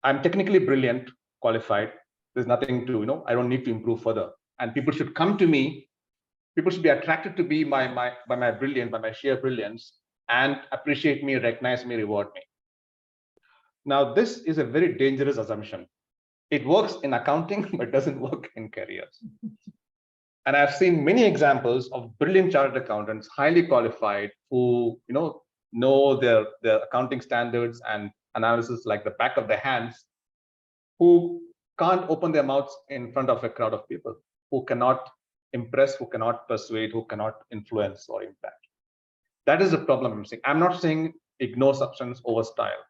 I'm technically brilliant, qualified. There's nothing to, I don't need to improve further. And people should come to me. People should be attracted to be by my brilliance, by my sheer brilliance, and appreciate me, recognize me, reward me. Now, this is a very dangerous assumption. It works in accounting, but doesn't work in careers. And I've seen many examples of brilliant chartered accountants, highly qualified, who know their accounting standards and analysis like the back of their hands, who can't open their mouths in front of a crowd of people, who cannot impress, who cannot persuade, who cannot influence or impact. That is the problem I'm saying. I'm not saying ignore substance over style.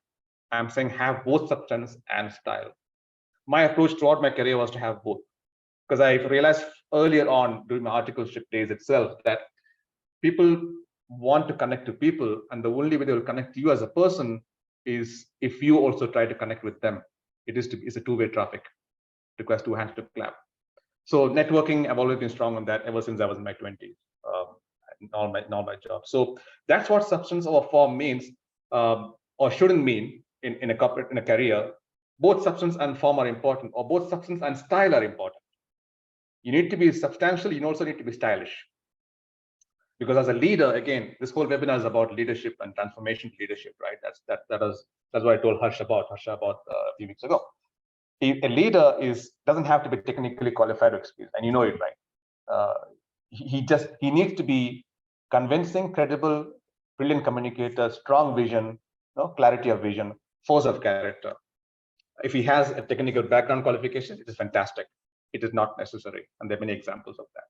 I'm saying have both substance and style. My approach throughout my career was to have both, because I realized earlier on during my articleship days itself that people want to connect to people, and the only way they will connect to you as a person is if you also try to connect with them. It's a two-way traffic. It requires two hands to clap. So networking, I've always been strong on that ever since I was in my 20s, in all my jobs. So that's what substance over form means, or shouldn't mean in a career. Both substance and form are important, or both substance and style are important. You need to be substantial. You also need to be stylish. Because as a leader, again, this whole webinar is about leadership and transformation leadership, right? That's what I told Harsha about a few weeks ago. A leader doesn't have to be technically qualified or experienced, and you know it, right? He needs to be convincing, credible, brilliant communicator, strong vision, clarity of vision, force of character. If he has a technical background qualification, it is fantastic. It is not necessary, and there are many examples of that.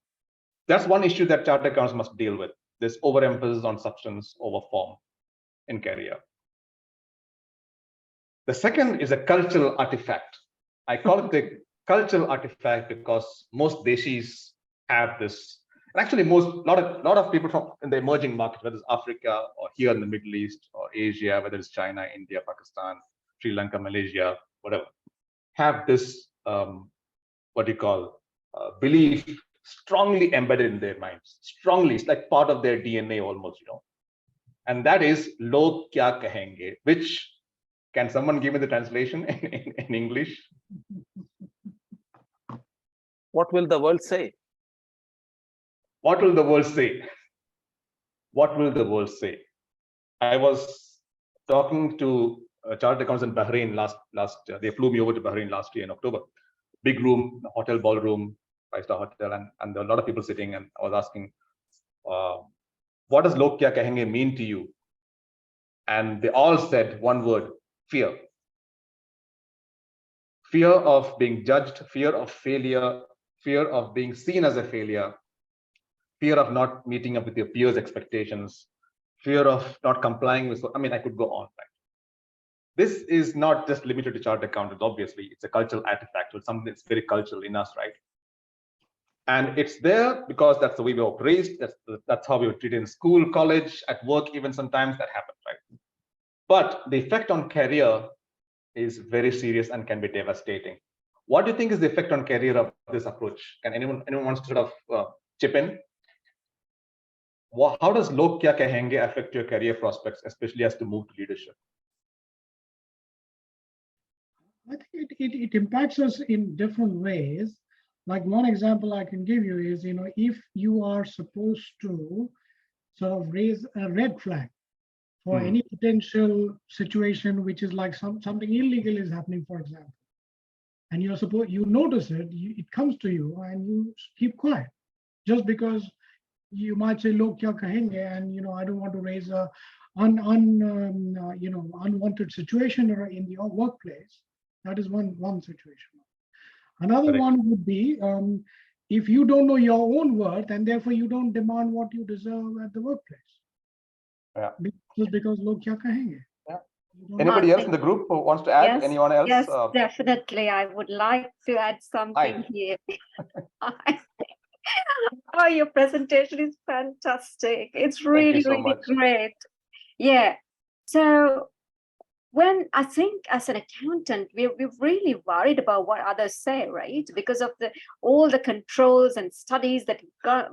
That's one issue that chartered accountants must deal with, this overemphasis on substance over form in career. The second is a cultural artifact. I call it the cultural artifact because most deshis have this. And actually, a lot of people from in the emerging markets, whether it's Africa or here in the Middle East or Asia, whether it's China, India, Pakistan, Sri Lanka, Malaysia, whatever, have this belief strongly embedded in their minds. Strongly, it's like part of their DNA almost, And that is "Log kya kahenge," which, can someone give me the translation in English? What will the world say? What will the world say? What will the world say? I was talking to a chartered accountants in Bahrain last year. They flew me over to Bahrain last year in October. Big room, hotel ballroom, 5-star hotel, and there were a lot of people sitting, and I was asking, what does "Log kya kahenge" mean to you? And they all said one word: fear. Fear of being judged, fear of failure, fear of being seen as a failure, fear of not meeting up with your peers' expectations, fear of not complying with, I could go on, right? This is not just limited to chartered accountants, obviously. It's a cultural artifact. It's something that's very cultural in us, right? And it's there because that's the way we were raised. That's how we were treated in school, college, at work, even sometimes that happens, right? But the effect on career is very serious and can be devastating. What do you think is the effect on career of this approach? Can anyone wants to sort of chip in? How does "Log kya kahenge" affect your career prospects, especially as to move to leadership? I think it impacts us in different ways. Like one example I can give you is, if you are supposed to sort of raise a red flag for any potential situation, which is like something illegal is happening, for example, and you notice it, it comes to you, and you keep quiet, just because you might say "Log kya kahenge," and I don't want to raise a unwanted situation in the workplace. That is one situation. Another Correct. one would be if you don't know your own worth, and therefore you don't demand what you deserve at the workplace. Yeah. Because "Log kya kahenge." Yeah. Anybody else in the group who wants to add? Yes, Anyone else? yes, definitely. I would like to add something here. Oh, your presentation is fantastic. It's really, so really much. great. Yeah. So when I think as an accountant, we're really worried about what others say, right? Because of all the controls and studies that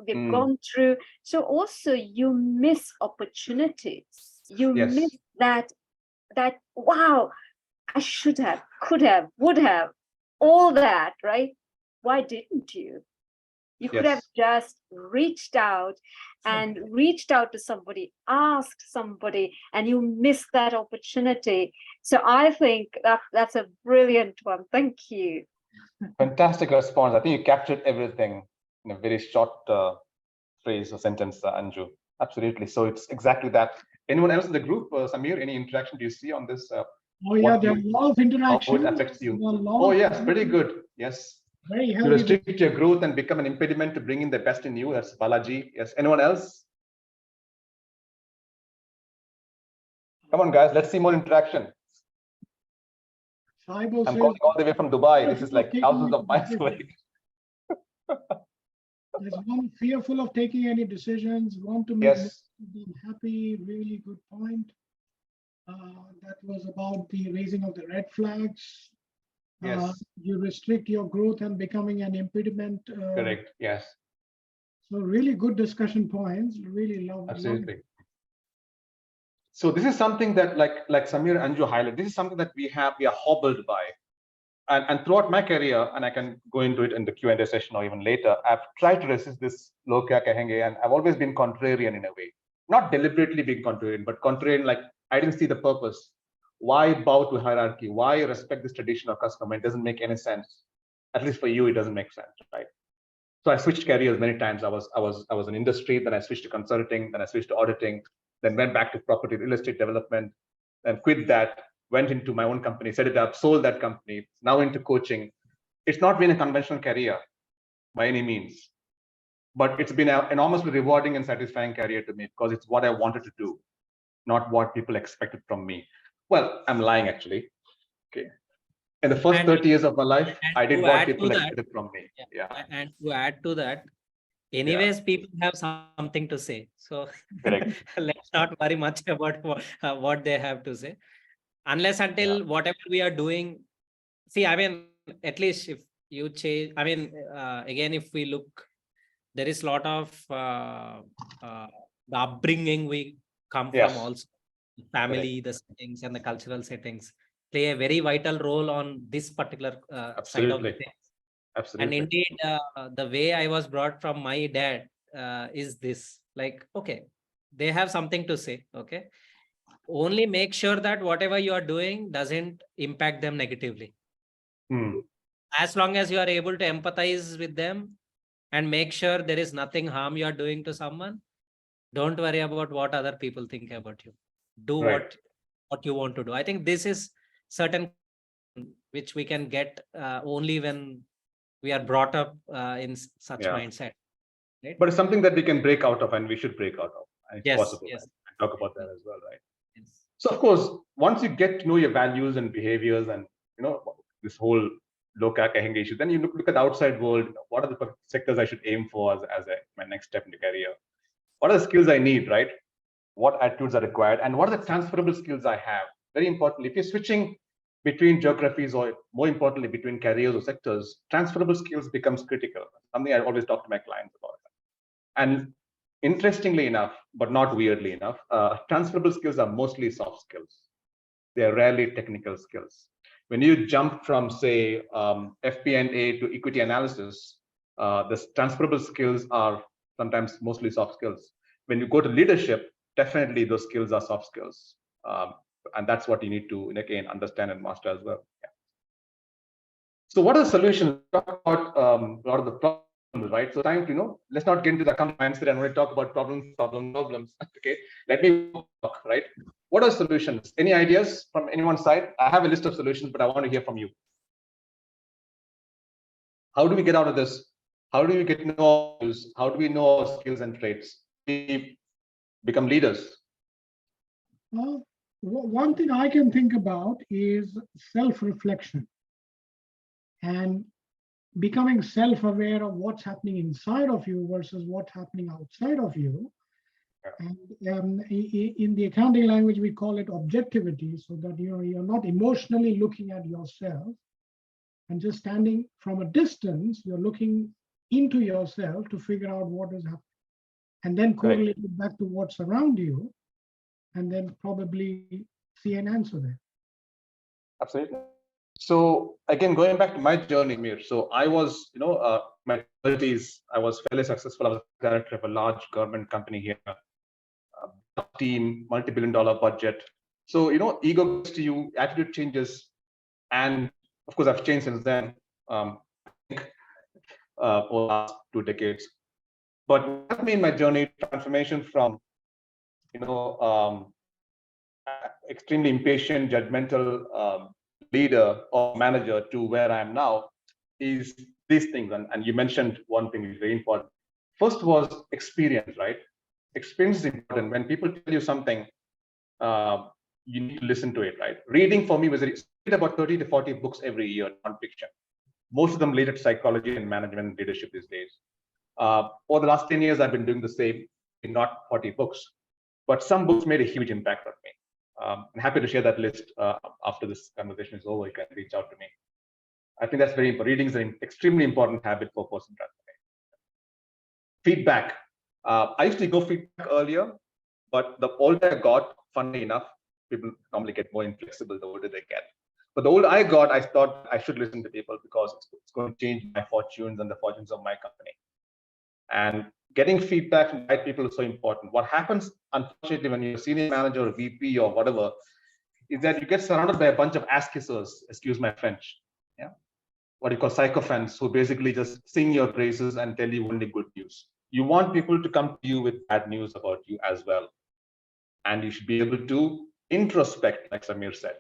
we've gone through. So also you miss opportunities. You miss that wow, I should have, could have, would have, all that, right? Why didn't you? You could have just reached out to somebody, asked somebody, and you missed that opportunity. So I think that's a brilliant one. Thank you. Fantastic response. I think you captured everything. in a very short phrase or sentence, Anju. Absolutely. So it's exactly that. Anyone else in the group, Samir, any interaction do you see on this? Oh yeah, there's a lot of How interaction. it affects you? A lot Oh of yes, pretty good. Yes. very You healthy. restrict your growth and become an impediment to bringing the best in you. That's Balaji. Yes. Anyone else? Come on, guys. Let's see more interaction. Saibo I'm says, calling all the way from Dubai. This is like taking thousands any of miles decisions. away. There's one fearful of taking any decisions, want to make Yes. them happy. Really good point. That was about the raising of the red flags. Yes. You restrict your growth and becoming an impediment. Correct. Yes. So really good discussion points. Really love. Absolutely. So this is something that like Samir and Anju highlighted, this is something that we are hobbled by. And throughout my career, and I can go into it in the Q&A session or even later, I've tried to resist this loka kahenge, and I've always been contrarian in a way. Not deliberately being contrarian, but contrarian, like I didn't see the purpose. Why bow to hierarchy? Why respect this tradition or custom? It doesn't make any sense. At least for you, it doesn't make sense, right? So I switched careers many times. I was in industry, then I switched to consulting, then I switched to auditing, then went back to property real estate development, and quit that, went into my own company, set it up, sold that company, now into coaching. It's not been a conventional career by any means, but it's been an enormously rewarding and satisfying career to me because it's what I wanted to do, not what people expected from me. Well, I'm lying actually. Okay. In the first 30 years of my life, I did what people expected from me. Yeah. And to add to that, anyways, people have something to say. So let's not worry much about what they have to say. Unless until whatever we are doing. See, I mean, at least if you change, I mean, again, if we look, there is a lot of the upbringing we come from also. Family, the settings and the cultural settings play a very vital role on this particular side of things. Absolutely. And indeed, the way I was brought from my dad is this, like, okay, they have something to say, okay? Only make sure that whatever you are doing doesn't impact them negatively. As long as you are able to empathize with them and make sure there is nothing harm you are doing to someone, don't worry about what other people think about you. Do what you want to do. I think this is certain which we can get only when we are brought up in such mindset. Right? But it's something that we can break out of, and we should break out of. And it's possible. Yes. Talk about that as well, right? Yes. So of course, once you get to know your values and behaviors, and this whole loka kahenge issue, then you look at the outside world. What are the sectors I should aim for as my next step in the career? What are the skills I need, right? What attitudes are required, and what are the transferable skills I have? Very importantly, if you're switching between geographies, or more importantly, between careers or sectors, transferable skills becomes critical. Something I always talk to my clients about. And interestingly enough, but not weirdly enough, transferable skills are mostly soft skills. They are rarely technical skills. When you jump from, say, FP&A to equity analysis, the transferable skills are sometimes mostly soft skills. When you go to leadership, definitely those skills are soft skills. And that's what you need to, again, understand and master as well. Yeah. So what are the solutions? Talk about a lot of the problems, right? So time to, let's not get into the mindset and only talk about problems. Okay, let me talk, right? What are solutions? Any ideas from anyone's side? I have a list of solutions, but I want to hear from you. How do we get out of this? How do we get to know our skills? How do we know our skills and traits? We become leaders. Well, one thing I can think about is self-reflection and becoming self-aware of what's happening inside of you versus what's happening outside of you. And in the accounting language, we call it objectivity, so that you're not emotionally looking at yourself and just standing from a distance. You're looking into yourself to figure out what is happening, and then correlate it back to what's around you, and then probably see an answer there. Absolutely. So again, going back to my journey, Mir. So I was, my 30s, I was fairly successful. I was director of a large government company here, team, multi-billion-dollar budget. So, ego goes to you, attitude changes. And of course, I've changed since then. over the last 2 decades. But what helped me in my journey, transformation from, extremely impatient, judgmental leader or manager to where I am now is these things. And you mentioned one thing is very important. First was experience, right? Experience is important. When people tell you something, you need to listen to it, right? Reading for me was read about 30 to 40 books every year, nonfiction. Most of them related to psychology and management and leadership these days. Over the last 10 years, I've been doing the same, not 40 books, but some books made a huge impact on me. I'm happy to share that list after this conversation is over. You can reach out to me. I think that's very important. Reading is an extremely important habit for personal transformation. Feedback. I used to go feedback earlier, but the older I got, funny enough, people normally get more inflexible the older they get. But the older I got, I thought I should listen to people because it's going to change my fortunes and the fortunes of my company. And getting feedback from the right people is so important. What happens, unfortunately, when you're a senior manager or VP or whatever, is that you get surrounded by a bunch of ass kissers, excuse my French. Yeah. What you call sycophants, who basically just sing your praises and tell you only good news. You want people to come to you with bad news about you as well. And you should be able to introspect, like Samir said,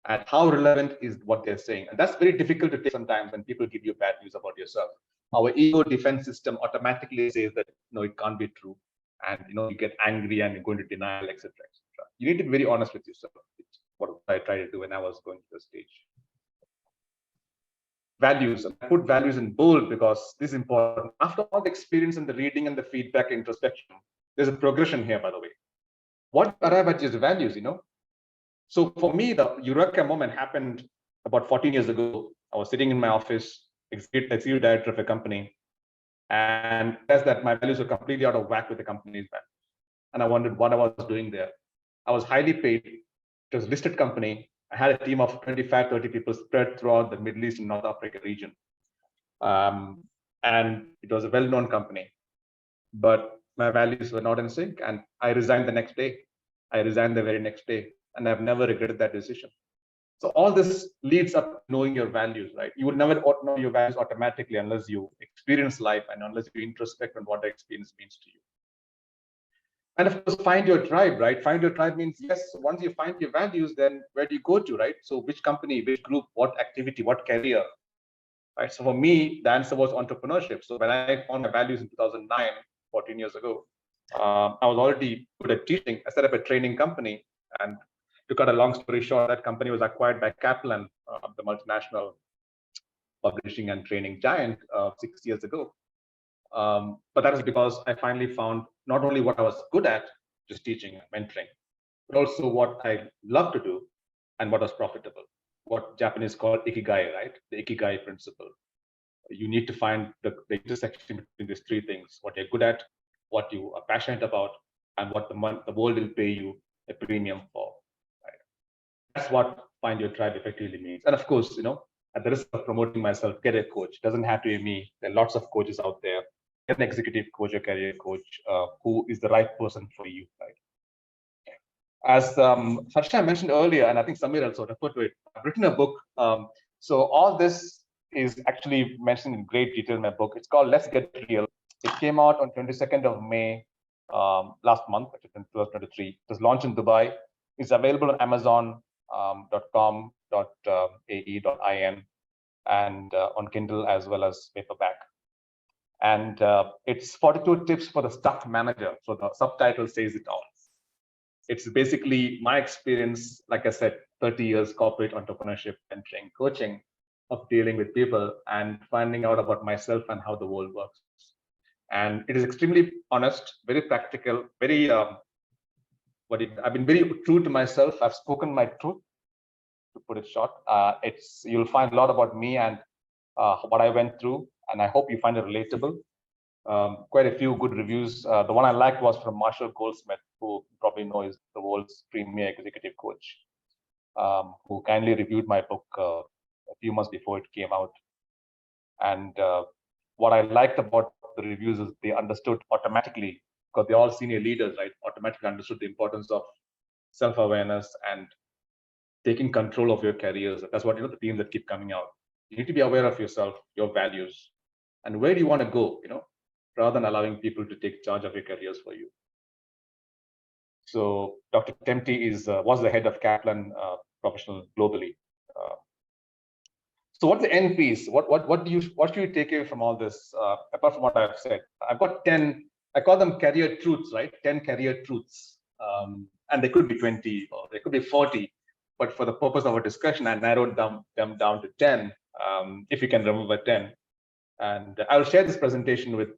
and how relevant is what they're saying. And that's very difficult to take sometimes when people give you bad news about yourself. Our ego defense system automatically says that, no, it can't be true. And, you get angry and you go into denial, etc., etc. You need to be very honest with yourself. It's what I tried to do when I was going to the stage. Values. I put values in bold because this is important. After all the experience and the reading and the feedback, introspection, there's a progression here, by the way. What arrive at is values, So for me, the Eureka moment happened about 14 years ago. I was sitting in my office, executive director of a company, and as that my values were completely out of whack with the company's value. And I wondered what I was doing there. I was highly paid. It was a listed company. I had a team of 25, 30 people spread throughout the Middle East and North Africa region. And it was a well-known company. But my values were not in sync, and I resigned the next day. I resigned the very next day, and I've never regretted that decision. So all this leads up to knowing your values, right? You would never know your values automatically unless you experience life and unless you introspect on what the experience means to you. And of course, find your tribe, right? Find your tribe means, yes, once you find your values, then where do you go to, right? So which company, which group, what activity, what career, right? So for me, the answer was entrepreneurship. So when I found my values in 2009, 14 years ago, I was already good at teaching. I set up a training company, and to cut a long story short, that company was acquired by Kaplan, the multinational publishing and training giant, 6 years ago. But that is because I finally found not only what I was good at, just teaching and mentoring, but also what I love to do and what was profitable. What Japanese call ikigai, right? The ikigai principle. You need to find the intersection between these three things: what you're good at, what you are passionate about, and what the world will pay you a premium for. Right? That's what find your tribe effectively means. And of course, at the risk of promoting myself, get a coach. It doesn't have to be me. There are lots of coaches out there. Get an executive coach or career coach who is the right person for you, right? As Harsha mentioned earlier, and I think Samir also referred to it, I've written a book. So all this is actually mentioned in great detail in my book. It's called Let's Get Real. It came out on 22nd of May last month, in 2023. It was launched in Dubai. It's available on Amazon.com.ae.in and on Kindle as well as paperback. And it's 42 tips for the staff manager. So the subtitle says it all. It's basically my experience, like I said, 30 years corporate entrepreneurship, mentoring, coaching, of dealing with people and finding out about myself and how the world works. And it is extremely honest, very practical, very, I've been very true to myself. I've spoken my truth, to put it short. You'll find a lot about me and what I went through, and I hope you find it relatable. Quite a few good reviews. The one I liked was from Marshall Goldsmith, who you probably know is the world's premier executive coach, who kindly reviewed my book a few months before it came out. And what I liked about the reviews is they understood automatically, because they're all senior leaders, right? Automatically understood the importance of self-awareness and taking control of your careers. That's what, the themes that keep coming out. You need to be aware of yourself, your values, and where do you want to go, rather than allowing people to take charge of your careers for you. So Dr. Temti was the head of Kaplan Professional globally. So what's the end piece? What should you take away from all this? Apart from what I've said, I've got 10. I call them career truths, right? 10 career truths, and they could be 20 or they could be 40. But for the purpose of our discussion, I narrowed them down to 10. If you can remember 10, and I will share this presentation with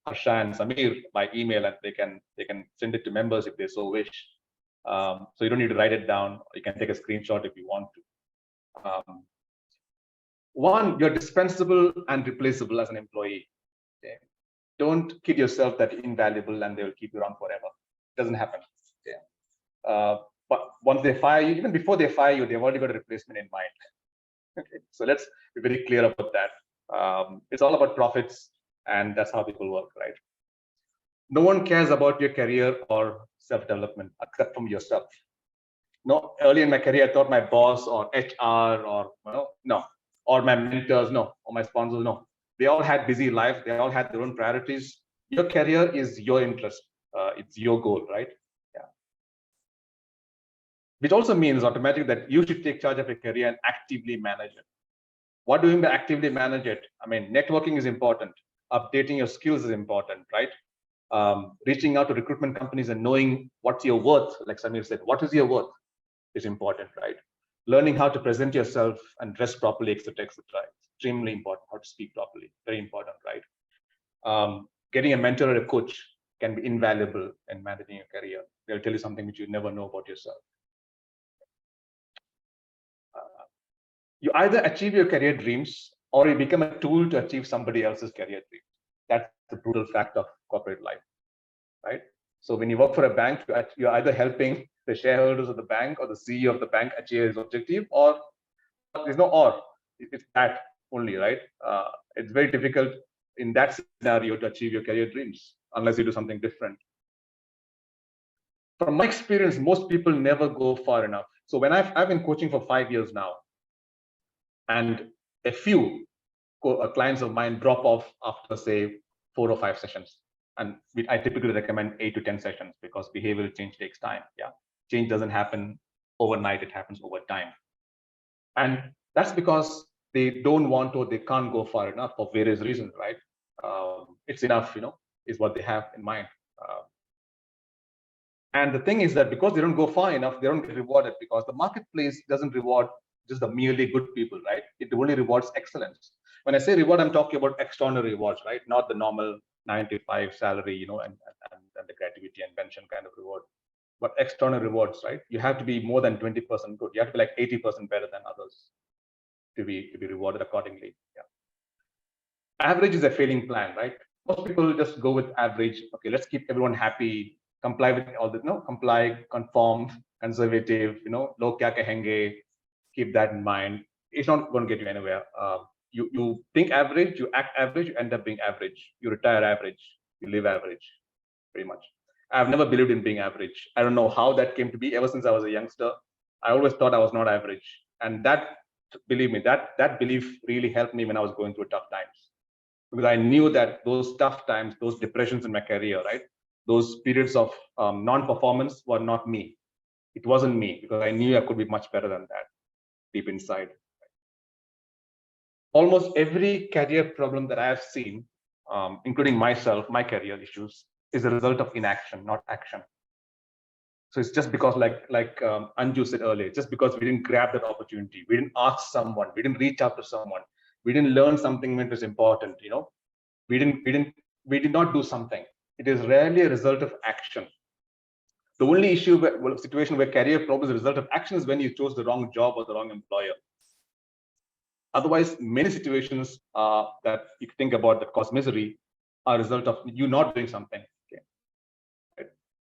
Harsha and Samir by email, and they can send it to members if they so wish. So you don't need to write it down. You can take a screenshot if you want to. One, you're dispensable and replaceable as an employee. Okay? Don't kid yourself that you're invaluable and they will keep you around forever. It doesn't happen. Okay? But once they fire you, even before they fire you, they've already got a replacement in mind. Okay? So let's be very clear about that. It's all about profits, and that's how people work, right? No one cares about your career or self-development except from yourself. No, early in my career, I thought my boss or HR or no, or my mentors, no, or my sponsors, no. They all had busy lives. They all had their own priorities. Your career is your interest. It's your goal, right? Yeah. Which also means automatically that you should take charge of your career and actively manage it. What do you mean by actively manage it? I mean, networking is important. Updating your skills is important, right? Reaching out to recruitment companies and knowing what's your worth, like Samir said, what is your worth is important, right? Learning how to present yourself and dress properly, etc., etc. Extremely important. How to speak properly, very important, right? Getting a mentor or a coach can be invaluable in managing your career. They'll tell you something which you never know about yourself. You either achieve your career dreams or you become a tool to achieve somebody else's career dreams. That's the brutal fact of corporate life, right? So when you work for a bank, you're either helping the shareholders of the bank or the CEO of the bank achieve his objective, or there's no or. It's that only, right? It's very difficult in that scenario to achieve your career dreams unless you do something different. From my experience, most people never go far enough. So when I've been coaching for 5 years now, and a few clients of mine drop off after, say, 4 or 5 sessions. And I typically recommend 8 to 10 sessions because behavioral change takes time. Yeah, change doesn't happen overnight; it happens over time. And that's because they don't want or they can't go far enough for various reasons, right? It's enough, is what they have in mind. And the thing is that because they don't go far enough, they don't get rewarded because the marketplace doesn't reward just the merely good people, right? It only rewards excellence. When I say reward, I'm talking about external rewards, right? Not the normal 9 to 5 salary, and the gratuity and pension kind of reward, but external rewards, right? You have to be more than 20% good. You have to be like 80% better than others to be rewarded accordingly. Yeah. Average is a failing plan, right? Most people just go with average. Okay, let's keep everyone happy, comply with all the, comply, conform, conservative, low kya kahenge, keep that in mind. It's not going to get you anywhere. You think average, you act average, you end up being average. You retire average, you live average, pretty much. I've never believed in being average. I don't know how that came to be. Ever since I was a youngster, I always thought I was not average. And that, believe me, that belief really helped me when I was going through tough times. Because I knew that those tough times, those depressions in my career, right? Those periods of non-performance were not me. It wasn't me because I knew I could be much better than that deep inside. Almost every career problem that I have seen, including myself, my career issues, is a result of inaction, not action. So it's just because, like Anju said earlier, just because we didn't grab that opportunity, we didn't ask someone, we didn't reach out to someone, we didn't learn something when it was important. We did not do something. It is rarely a result of action. The only situation where career problem is a result of action is when you chose the wrong job or the wrong employer. Otherwise, many situations that you think about that cause misery are a result of you not doing something. Okay. Right?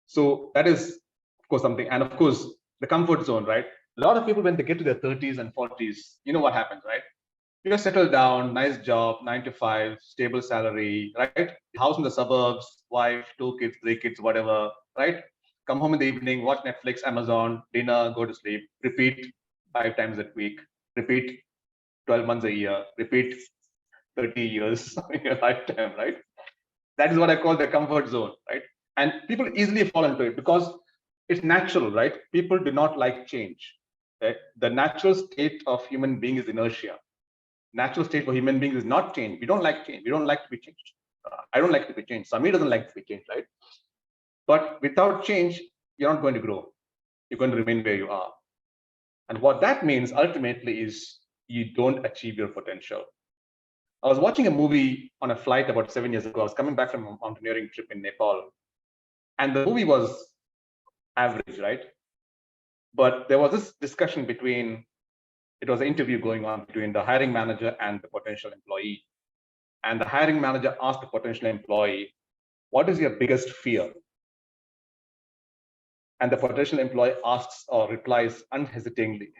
So that is, of course, something. And of course, the comfort zone, right? A lot of people, when they get to their 30s and 40s, you know what happens, right? You're settled down, nice job, 9 to 5, stable salary, right? House in the suburbs, wife, 2 kids, 3 kids, whatever, right? Come home in the evening, watch Netflix, Amazon, dinner, go to sleep, repeat 5 times a week, repeat 12 months a year, repeat 30 years in your lifetime, right? That is what I call the comfort zone, right? And people easily fall into it because it's natural, right? People do not like change. Right? The natural state of human being is inertia. Natural state for human beings is not change. We don't like change. We don't like to be changed. I don't like to be changed. Samir doesn't like to be changed, right? But without change, you're not going to grow. You're going to remain where you are. And what that means ultimately is you don't achieve your potential. I was watching a movie on a flight about 7 years ago. I was coming back from a mountaineering trip in Nepal. And the movie was average, right? But there was this discussion between, it was an interview going on between the hiring manager and the potential employee. And the hiring manager asked the potential employee, what is your biggest fear? And the potential employee asks or replies hesitatingly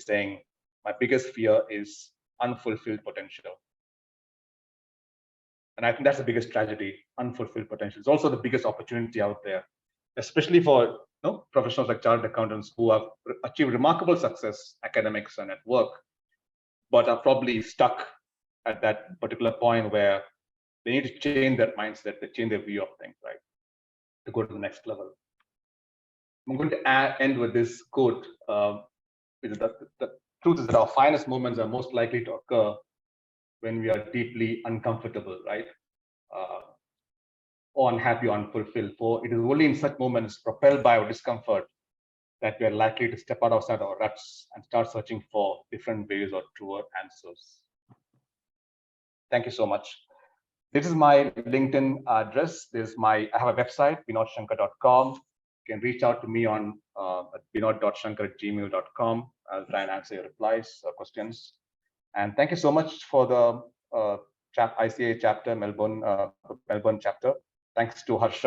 saying, my biggest fear is unfulfilled potential. And I think that's the biggest tragedy, unfulfilled potential. It's also the biggest opportunity out there, especially for professionals like chartered accountants who have achieved remarkable success, academics and at work, but are probably stuck at that particular point where they need to change their mindset, they change their view of things, right, to go to the next level. I'm going to end with this quote. The truth is that our finest moments are most likely to occur when we are deeply uncomfortable, right? Or unhappy or unfulfilled. For it is only in such moments, propelled by our discomfort, that we are likely to step outside our ruts and start searching for different ways or truer answers. Thank you so much. This is my LinkedIn address. I have a website, binodshankar.com. You can reach out to me on binod.shankar@gmail.com. I'll try and answer your replies or questions. And thank you so much for the ICA chapter, Melbourne chapter. Thanks to Harsha